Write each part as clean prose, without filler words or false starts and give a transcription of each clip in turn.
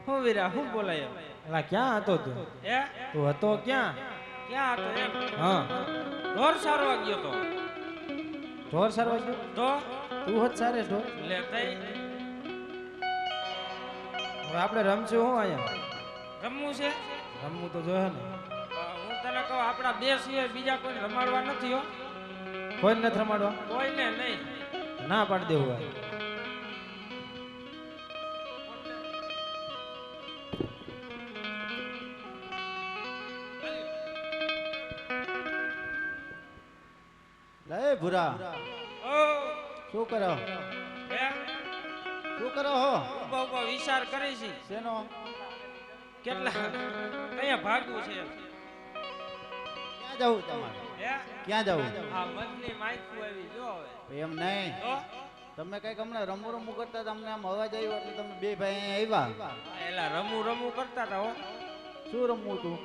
હું વીરા હું બોલાયો? એલા ક્યાં હતો તું? એ તું હતો ક્યાં? ક્યાં હતો એમ? હા, ઢોર સારવા ગયો તો. ઢોર સારવા ગયો? તો તું હોત સારે ઢોર. લે તઈ હવે આપણે રમશું હું અહીંયા? રમવું છે. રમવું તો જોઈએ ને. હું તને કહું આપણા બે સિવાય બીજા કોઈ રમાડવા નથી હો. કોઈ નથી રમાડવા? કોઈને નહીં. ના પાડી દેવું હોય. લે ભૂરા ઓ શું કરો હે શું કરો હો ઉભો ઉભો વિચાર કરી છે. શેનો કેટલા કયા ભાગવું છે? ક્યાં જવું તમારે હે ક્યાં જવું આ મનની માઇકુ આવી જો હવે. એમ નહીં તો તમે કઈક હમણાં રમવું રમવું કરતા તમને આમ અવાજ આવ્યો એટલે તમે બે ભાઈ અહીંયા આવ્યા એલા રમું રમું કરતા હતા હો. શું રમવું તું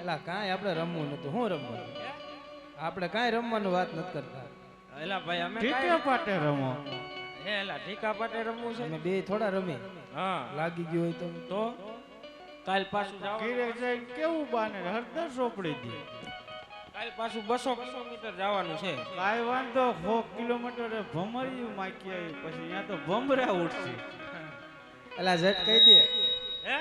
એલા કાંઈ આપણે રમવું નતું. શું રમવાનું? હે? આપણે કાંઈ રમવાનું વાત નથી કરતા. એલા ભાઈ અમે ઠીકે કાંઈ- પાટે રમો હે એલા ઠીકા પાટે રમવું છે. અમે બે થોડા રમી. હા લાગી ગયું હોય તો. તો કાલ પાછું જાવ. ઘીરે જઈને કેવું બાને હરદર સોપડી દી કાલ પાછું 200 કિલોમીટર જવાનું છે. કાંઈ વાંધો 100 કિલોમીટર ભમર્યું માકી આવી પછી અહીંયા તો ભમરા ઉઠશે એલા ઝટ કહી દે. હે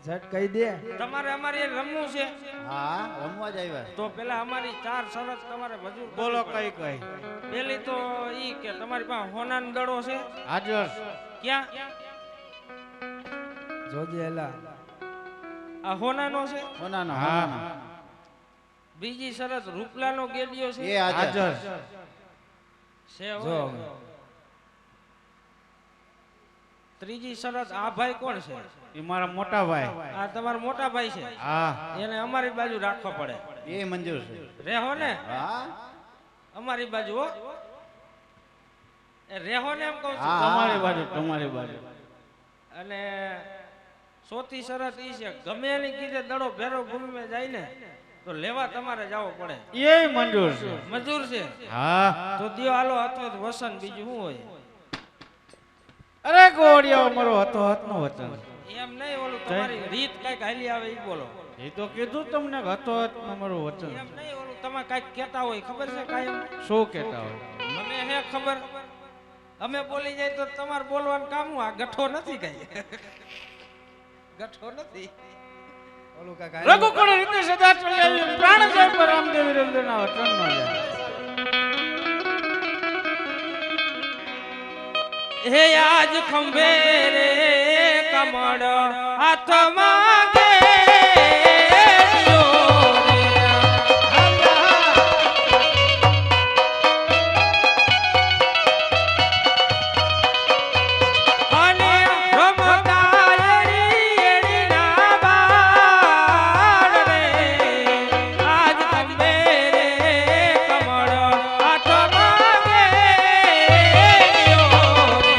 ઝટ કહી દે. તમારે અમારે એ રમવું છે હા રમવા જ આવ્યા તો પેલા અમારી 4 શરત તમારે મજૂર બોલો કરવી કઈ પડે. કઈ પેલી તો ઈ કે તમારી પાસે હોનાનો દડો છે. હાજર ક્યાં? જોજે એલા. આ હોનાનો છે. હોનાનો હા બીજી શરત રૂપલાનો ગેડિયો છે. એ હાજર છે જો હોય. હવે. ત્રીજી શરત આ ભાઈ કોણ છે? એ મારા મોટા ભાઈ આ તમારા મોટા ભાઈ છે. હા એને અમારી બાજુ રાખવા પડે. એ મંજૂર છે રેહો ને હા અમારી બાજુ હો. એ રેહો ને એમ કહું છું. હા તમારી બાજુ તમારી બાજુ અને ચોથી શરત ઈ છે ગમે એની કીધે દડો ભેરો ભૂમિમાં જાય ને તો લેવા તમારે જવો પડે. એ મંજૂર છે મજૂર છે હા તો દિયો હાલો અથવા તો વસન બીજું શું હોય. અરે ગોળિયો મારો હતો હાથનો વચન એમ નહીં ઓલું તમારી રીત કઈક હાલી આવે ઈ બોલો. એ તો કીધું તમને હતો હાથનો મારો વચન એમ નહીં ઓલું તમે કઈક કહેતા હોય ખબર છે કાયમ. શું કહેતા હોય મને હે ખબર અમે બોલી જાય તો તમારે બોલવાનું કામ હું આ ગઠ્ઠો નથી કઈ. ગઠ્ઠો નથી. ઓલું કાંઈક રઘુકુળ રીતે સદા ચડી આવી પ્રાણ જાય પર રામદેવ વીરેન્દ્રના વચન નો જાય હે આજ ખંભે રે કમળ હાથમાં ઘેર્યો રે. અને રમતા એડી એડીના બાળ રે. આજ ખંભે રે કમળ હાથમાં ઘેર્યો રે.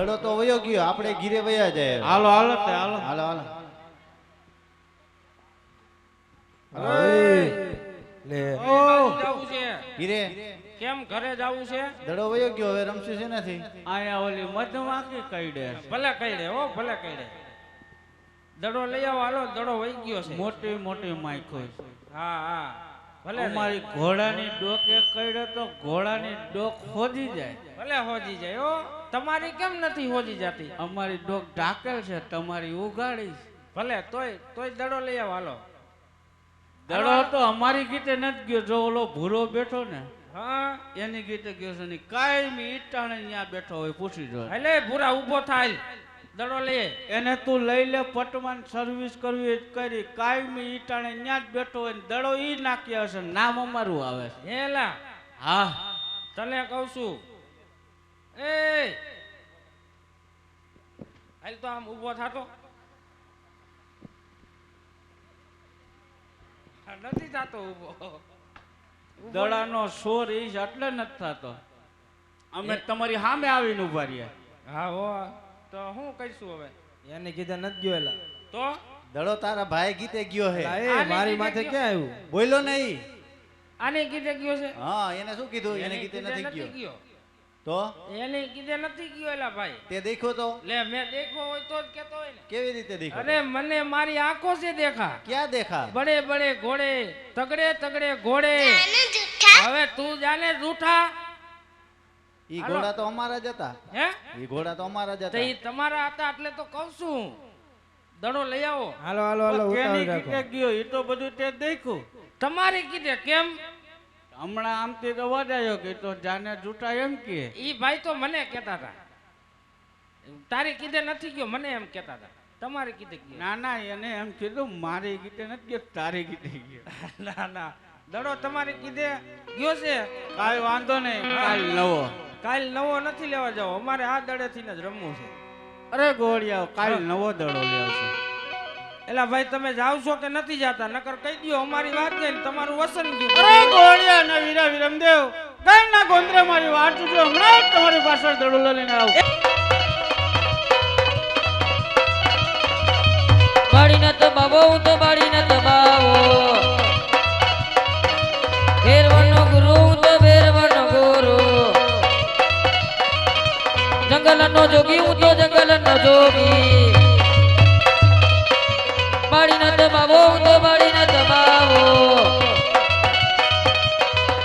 દડો તો વયો ગયો, આપણે ઘીરે વયા જાય. હાલો હાલો તે હાલો. હાલો હાલો. લે ઓ જાવું છે ઘીરે કેમ ઘરે જાવું છે દડો વયો ગયો, હવે રમશું છે નથી. આયા ઓલી મધમાખી કઈડે ભલે કઈડે હો ભલે કઈડે દડો લઈ આવો હાલો દડો વહી ગયો છે મોટી મોટી માખો છે. હા હા ભલે લઈ. અમારી ઘોડાની ડોકે કઈડે તો ઘોડાની ડોક હોજી જાય. ભલે હોજી જાય હો તમારી કેમ નથી હોજી જાતી અમારી ડોક ઢાકેલ છે, તમારી ઉગાડી છે. ભલે તોય તોય દડો લઈ આવો હાલો દડો તો અમારી ગીતે નથી ગયો. જો ઓલો ભૂરો બેઠો ને હા એની ગીતે ગયો છે. કાયમી ઈટાણે ત્યાં બેઠો હોય પૂછી જો. એટલે પૂરા ઊભો થાય દડો લઈએ એને તું લઈ લે, પટમાન સર્વિસ કરવી હોય તો કરી. કાયમી ઈટાણે ત્યાં જ બેઠો હોય ને દડો ઈ નાખ્યા હશે, નામ અમારું આવે છે. હેલા હા તને કહું છું એ હાલ તો આમ ઊભો થાતો નથી થાતો ઊભો દડાનો સોર ઈ જ એટલે નથી થતો. અમે તમારી સામે આવીને ઉભા રહ્યા. હા હો તો હું કહીશું હવે એને કીધે નથી ગયો એલા. તો દડો તારા ભાઈ ગીતે ગયો હે. એલા, એ આને મારી કીધે માથે ગયો. ક્યાં આવ્યું? બોલ્યો નહીં. આને કીધે ગયો છે હા, એને શું કીધું? એને એને ગીતે કીધે નથી નથી ગયો. ગયો તો એને કીધે નથી ગયો એલા ભાઈ તે દેખ્યો તો લે મેં દેખો હોય તો જ કેતો હોય ને કેવી રીતે દેખ્યો? અરે મને મારી આંખો से देखा ક્યાં દેખા? बड़े बड़े घोड़े तगड़े तगड़े घोड़े હવે તું જાને રૂઠા ઈ હાલો. ઘોડા તો અમારા જ હતા. હે ઈ ઘોડા તો અમારા જ તો હતા. ઈ તમારા હતા એટલે તો કહું છું દડો લઈ આવો હાલો હાલો હાલો કેની ઉતાવળ ગીતે રાખો. ગયો એ તો બધું તે દેખ્યું. તમારી કીધે કેમ હમણાં આમથી તો વધાયો કે તો જાને જૂઠા એમ કે. ઈ ભાઈ તો મને કહેતા હતા તારી કીધે નથી ગયો મને એમ કહેતા હતા તમારી કીધે ગયો ના ના એને એમ કીધું મારી ગીતે નથી ગયો, તારી ગીતે ગયો. ના ના દડો તમારી કીધે ગયો છે કાંઈ વાંધો નહીં, કાલ નવો. કાલ નવો નથી લેવા જાવ અમારે આ દડેથી જ રમવું છે અરે ગોળિયા કાલ નવો દડો લેવશે. એલા ભાઈ તમે જાવ છો કે નથી જાતા નકર કહી દયો અમારી વાત ગઈ ને તમારું વસન ગયું અરે ગોળિયા ને વીરા વિરમદેવ કઈ ના ગોંદરે મારી વાત જો હમણાં જ તમારી પાછળ દડો લઈને આવું. બાળીને તો બાબો હું તો બાળીને તો બાવો ભેરવનો ગુરુ હું તો ભેરવનો ગુરુ જંગલનો જોગી હું તો જંગલનો જોગી બાળીને તો બાબો હું તો બાળીને તો બાવો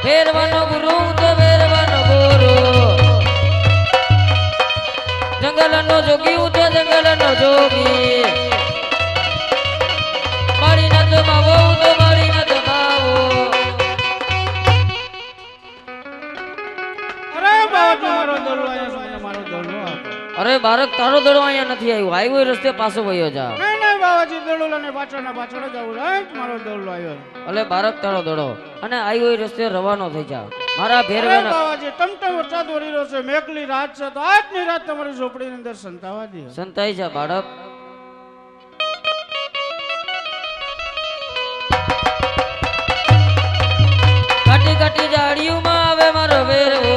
ભેરવનો ગુરુ હું તો ભેરવનો ગુરુ જંગલનો જોગી હું તો જંગલનો જોગી બાળીને તો બાવો હું તો બાળીને તો બાવો અરે બાબા તમારો દડો આયા છે, મને મારો દડો આપો. અરે બાળક તારો દડો અહીંયા નથી આવ્યો આવ્યો એ રસ્તે પાછો વયો જા નહીં નહીં બાબાજી દડો લઈને પાછળના પાછળ જ આવું રે. મારો દડો આવ્યો. અલે બાળક તારો દડો અને આવ્યો એ રસ્તે રવાનો થઈ જા મારા અરે ભેરવાના બાબાજી ટમટમ વરસાદ વરી રહ્યો છે, મેઘલી રાત છે તો આજની રાત તમારી ઝોપડીની અંદર સંતાવા દે. સંતાઈ જા બાળક કાટી કાટી જાડિયુંમાં આવે મારો ભેરવો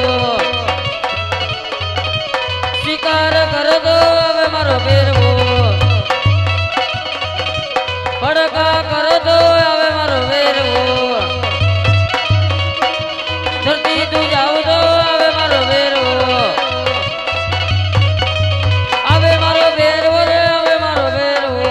શિકાર કરતો આવે મારો ભેરવો પડકા કરતો આવે મારો ભેરવો ધરતી તું જાવ તો આવે મારો ભેરવો આવે મારો ભેરવો રે આવે મારો ભેરવો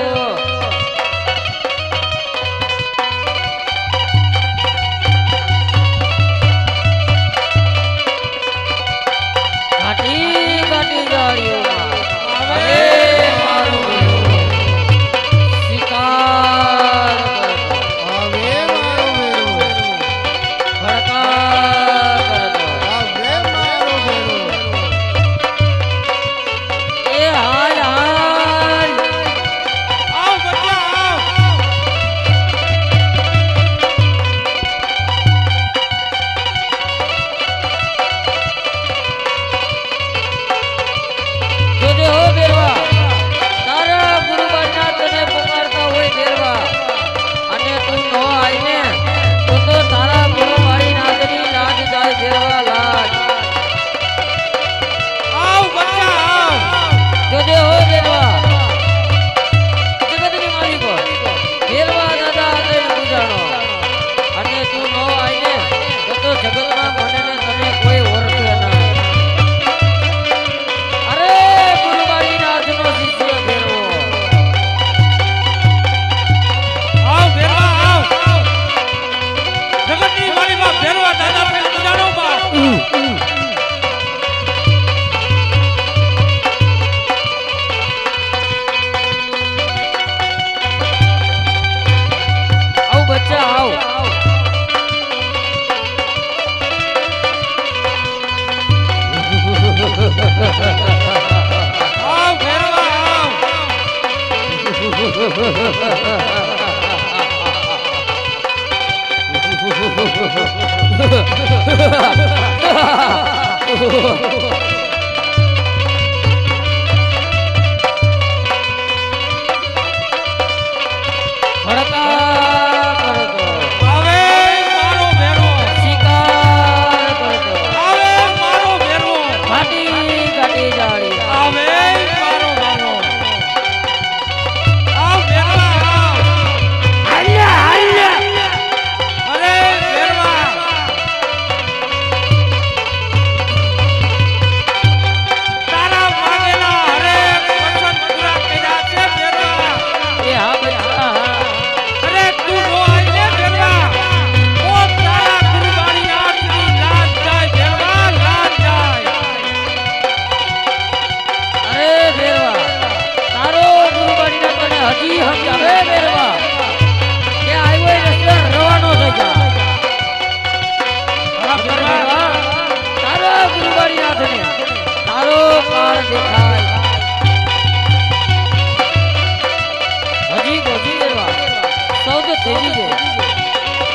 તેજી છે.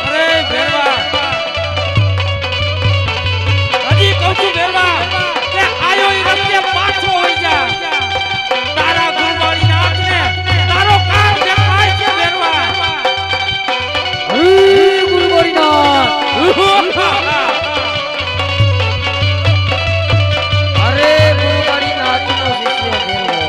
અરે ભેરવા હજી કહું છું ભેરવા કે આયો ઈ રસ્તે પાછો હોઈ જા. તારા ગુરુવાળી નાથને તારો કામ દેખાય છે ભેરવા. ગુરુ ગોરીનાથ. અરે ગુરુ ગોરીનાથનો શિષ્ય ભેરવો.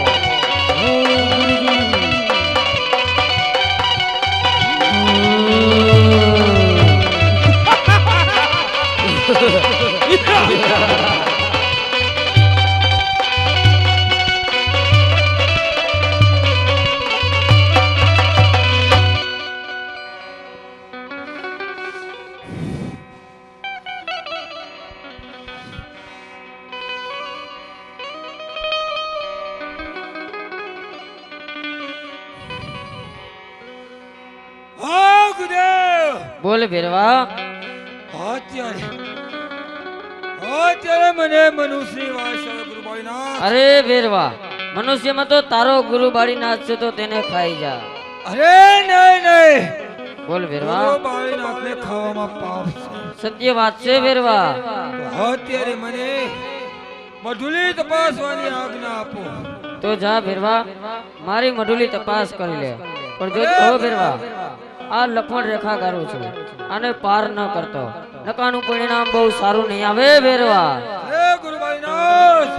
હા ગુરુદેવ. બોલ ભેરવા. અત્યારે મને મનુશ્રી વાસળ ગુરુબાઈનાથ. અરે ભેરવા, મનુષ્યમાં તો તારો ગુરુ બાળીનાથ છે તો તેને ખાઈ જા. અરે નહીં નહીં. બોલ ભેરવા. ગુરુબાઈનાથને ખાવામાં પાપ છે. સત્ય વાત છે ભેરવા. અત્યારે મને મઢુલી તપાસવાની આજ્ઞા આપો. તો જા ભેરવા, મારી મઢુલી તપાસ કરી લે. પણ જો કહો ભેરવા, આ લખમણ રેખા ગારું છું, આને પાર ન કરતો નકાનું પરિણામ બહુ સારું નહીં આવે ભેરવા. હે ગુરુબાઈનાથ.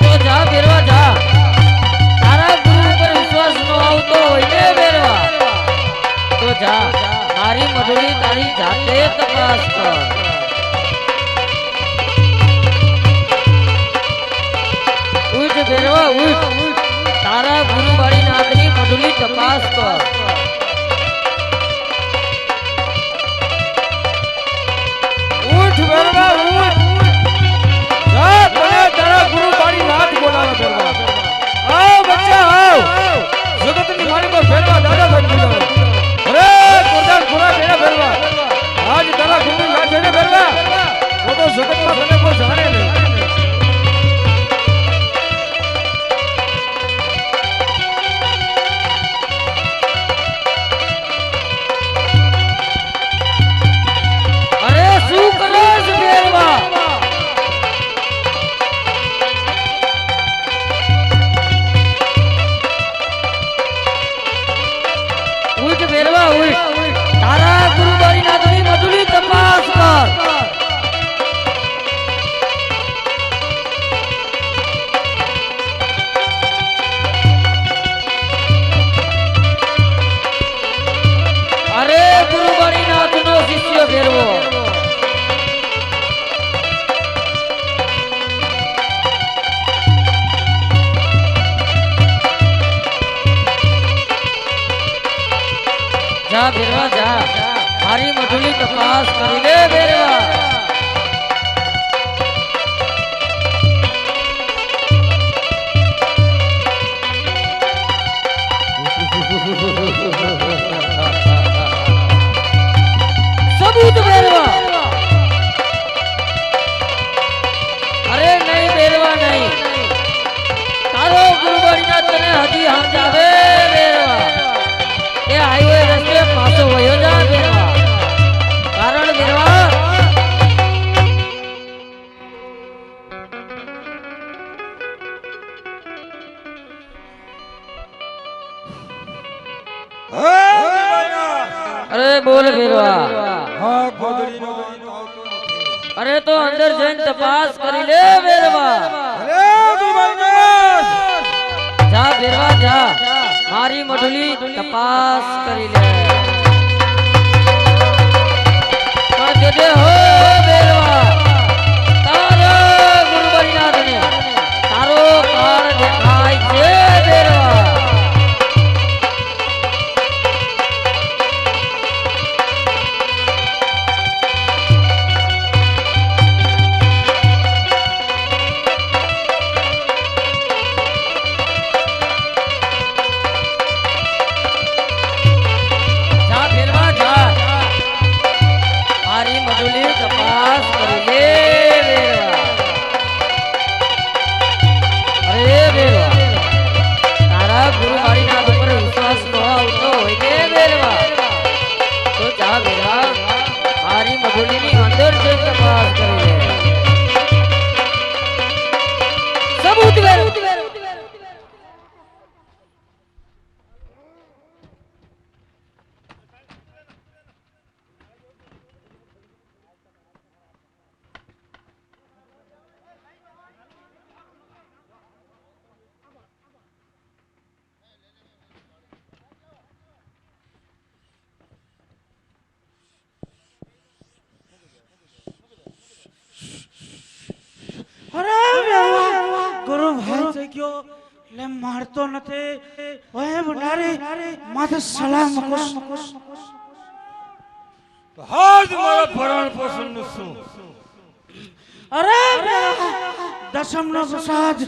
તો જા ભેરવા જા. તારા ગુરુ ઉપર વિશ્વાસ ન આવતો હોય ને ભેરવા, તો જા મારી મઢુલી તારી જાતે તપાસ કર. ઉઠ ભેરવા ઉઠ, તારા ગુરુ બાળીનાથની મઢુલી તપાસ કર. ઉઠ ભેરવા ઉઠ. જા તને તારા ગુરુબાણી નાથ બોલાવે ભેરવા. આવ બચ્ચા આવ. જગતની મારી પર ભેરવા દાદા થઈ ગયો. અરે કોરદાન પૂરા ભેરા ભેરવા. આજ તારા ગુરુ નાથ છે ને ભેરવા. वो तो जगत में तने को जाने नहीं. અરે શું કરો છો ભેરવા? ઉઠ ભેરવા ઉઠ, તારા ગુરુ બાળીનાથની મઢુલી તપાસ કર. અરે ગુરુ બાળીનાથનો શિષ્ય ભેરવો. જા ભેરવા જા, મારી મઢુલી તપાસ કરી લે ભેરવા. સબૂત ભેરવા. અરે નહીં ભેરવા નહીં, તારો ગુરુ બાળીનાથ તને હજી સમજાવે ભેરવા. એ હાઈવે રસ્તે પાછો વયો જા ભેરવા. કારણ ભેરવા, અરે બોલ ભેરવા. હા ગોદડીનો અંત આવતો નથી. અરે તો અંદર જઈને તપાસ કરી લે ભેરવા. અરે ગુરુબાઈનાથ. જા ભેરવા જા, મારી મઢુલી તપાસ કરી લે. પણ દેજે હો ભેરવા, તારા ગુરુ બાળીનાથને તારો કાળ દેખાય છે ભેરવા. જા ભેરવા જા, મારી મઢુલી તપાસ કરી લે ભેરવા. અરે ભેરવા, ગુરુવાળીના ઉપર વિશ્વાસ ન આવતો હોય કે બેરવા તો જા બેરા મારી મધુલીની અંદર જે તપાસ કરી લે સબૂત વેર અરે ગુરુ ભાઈ થઈ ગયો લે મારતો નથી ઓય ભંડારી માથે સલામ કુસ હાજ મારા ભરણ પોષણ નું શું અરે દશમ નો પ્રસાદ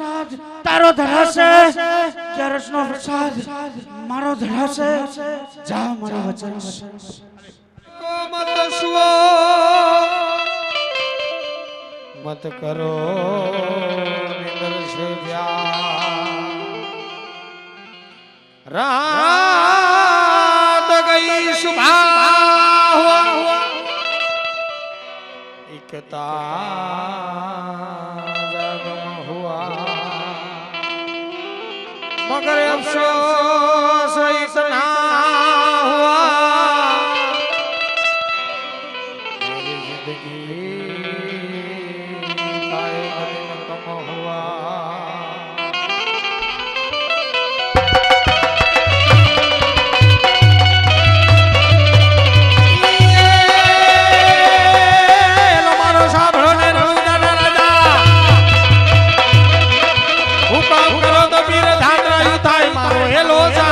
તારો ધરાશે 11 નો પ્રસાદ મારો ધરાશે જા મારા વચન મત મત કરો નિંદર છે રાત ગઈ સુભા इकता जगम हुआ मगर अफसोस इतना हुआ मेरी जिंदगी कायम कम हुआ हेलो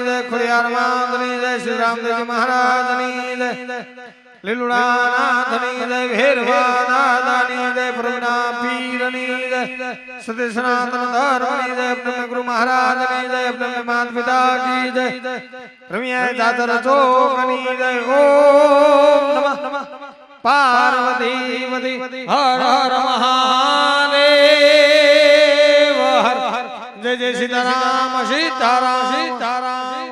જય ખોડિયાર માતની જય શ્રી રામદેવજી મહારાજની જય લીલુડાનાથની જય ભેરવાનાથની જય પ્રભુના પીરની જય સત્ય સનાતન ધર્મની જય अपने गुरु महाराजની જય अपने माता पिता की जय રમ્યા દાદર ચોકની જય ઓમ નમઃ પાર્વતી હર હર મહાદેવ હર જય જય સીતારામ સીતારામ સીતારામ